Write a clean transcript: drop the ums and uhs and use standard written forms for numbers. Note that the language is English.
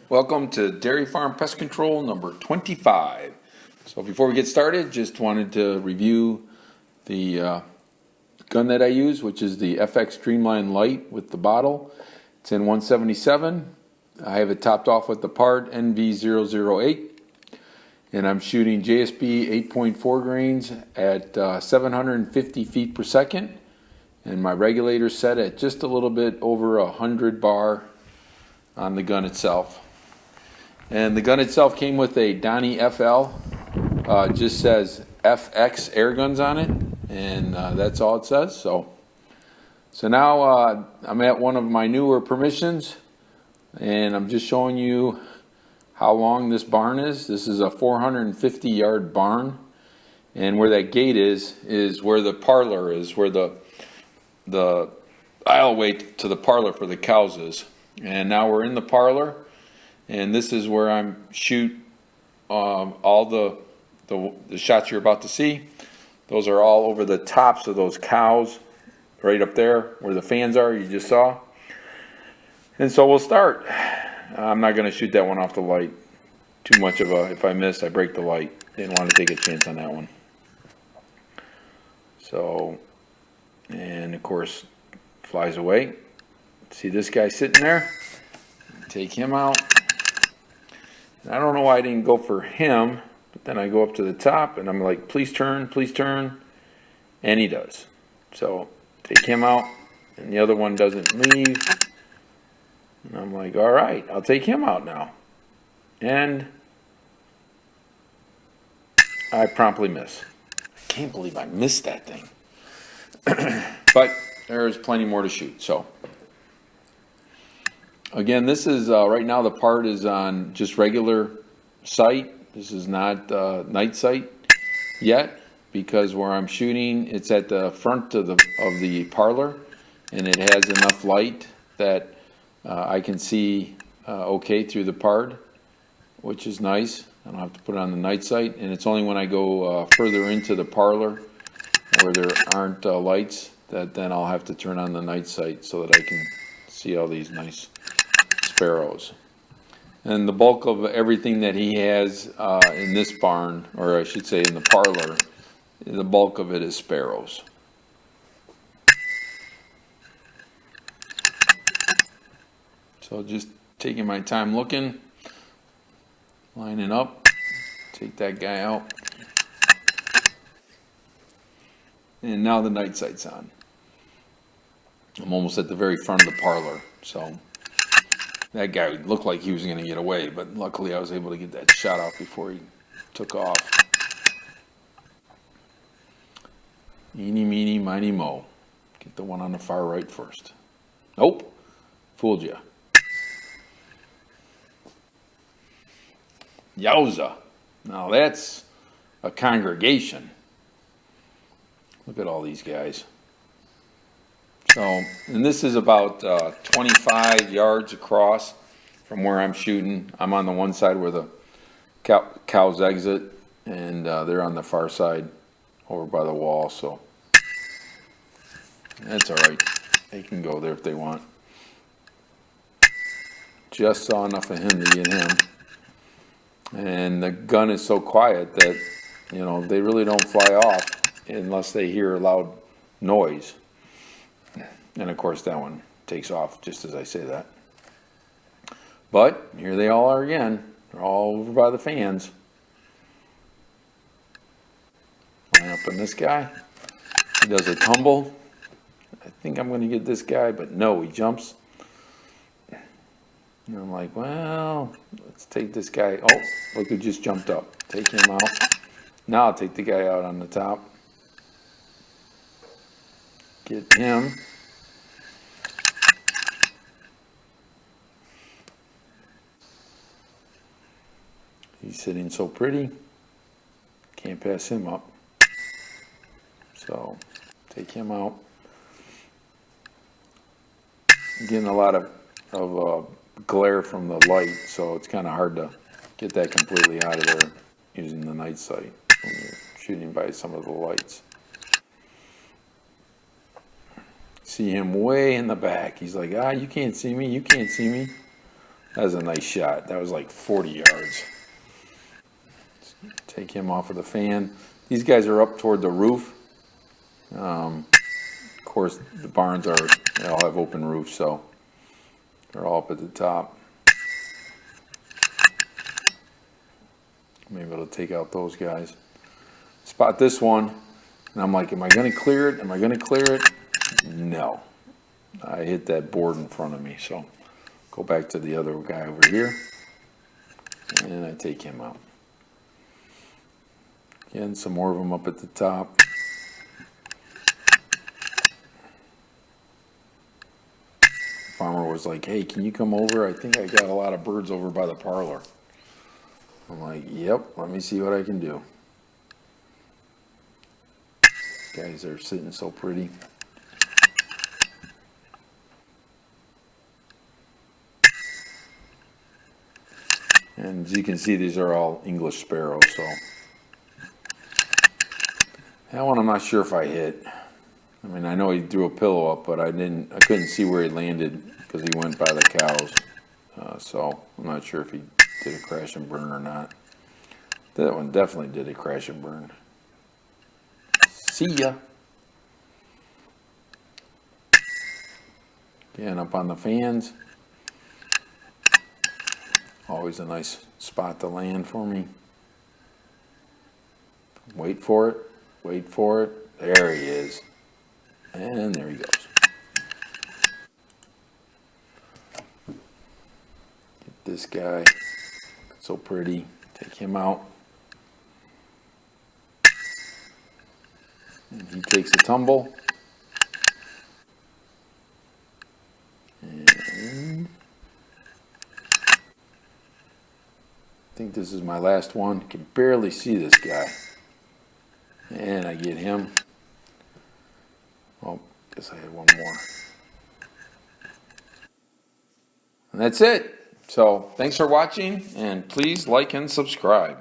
Welcome to Dairy Farm Pest Control number 25. So before we get started, just wanted to review the gun that I use, which is the FX Streamline Light with the bottle. It's in 177. I have it topped off with the part NV008. And I'm shooting JSB 8.4 grains at 750 feet per second. And my regulator set at just a little bit over 100 bar on the gun itself. And the gun itself came with a Donnie FL. Just says FX air guns on it, and that's all it says. So now I'm at one of my newer permissions, and I'm just showing you how long this barn is. This is a 450-yard barn, and where that gate is where the parlor is, where the aisleway to the parlor for the cows is. And now we're in the parlor. And this is where I'm shoot all the shots you're about to see. Those are all over the tops of those cows, right up there where the fans are, you just saw. And so we'll start. I'm not going to shoot that one off the light. Too much of a, if I miss, I break the light. Didn't want to take a chance on that one. So, and of course, flies away. See this guy sitting there? Take him out. I don't know why I didn't go for him, but then I go up to the top and I'm like, please turn, and he does. So take him out, and the other one doesn't leave. And I'm like, all right, I'll take him out now. And I promptly miss. I can't believe I missed that thing. But there's plenty more to shoot, so. Again, this is, right now the part is on just regular sight. This is not night sight yet, because where I'm shooting, it's at the front of the parlor, and it has enough light that I can see okay through the part, which is nice. I don't have to put it on the night sight, and it's only when I go further into the parlor where there aren't lights that then I'll have to turn on the night sight so that I can see all these nice sparrows. And the bulk of everything that he has in this barn, or I should say in the parlor, the bulk of it is sparrows. So just taking my time looking, lining up, take that guy out. And now the night sight's on. I'm almost at the very front of the parlor, so that guy looked like he was going to get away, but luckily I was able to get that shot out before he took off. Eeny, meeny, miny, mo. Get the one on the far right first. Nope. Fooled you. Yowza. Now that's a congregation. Look at all these guys. So, and this is about 25 yards across from where I'm shooting. I'm on the one side where the cows exit, and they're on the far side over by the wall, so that's all right. They can go there if they want. Just saw enough of him to get him. And the gun is so quiet that, you know, they really don't fly off unless they hear a loud noise. And of course that one takes off just as I say that. But here they all are again. They're all over by the fans. Line up on this guy. He does a tumble. I think I'm going to get this guy, but no, he jumps. And I'm like, well, let's take this guy. Oh, look who just jumped up. Take him out. Now I'll take the guy out on the top. Get him. He's sitting so pretty. Can't pass him up. So take him out. I'm getting a lot of glare from the light, so it's kind of hard to get that completely out of there using the night sight when you're shooting by some of the lights. See him way in the back. He's like, you can't see me, you can't see me. That was a nice shot. That was like 40 yards. Take him off of the fan. These guys are up toward the roof. Of course, the barns they all have open roofs, so they're all up at the top. I'm able to take out those guys. Spot this one, and I'm like, am I going to clear it? Am I going to clear it? No. I hit that board in front of me, so go back to the other guy over here, and I take him out. Again, some more of them up at the top. The farmer was like, hey, can you come over? I think I got a lot of birds over by the parlor. I'm like, yep, let me see what I can do. These guys are sitting so pretty. And as you can see, these are all English sparrows, so that one I'm not sure if I hit. I mean, I know he threw a pillow up, but I couldn't see where he landed because he went by the cows. So I'm not sure if he did a crash and burn or not. That one definitely did a crash and burn. See ya. Again, up on the fans. Always a nice spot to land for me. Wait for it. Wait for it. There he is. And there he goes. Get this guy. So pretty. Take him out. And he takes a tumble. And I think this is my last one. Can barely see this guy. And I get him. Oh, guess I had one more. And that's it. So thanks for watching, and please like and subscribe.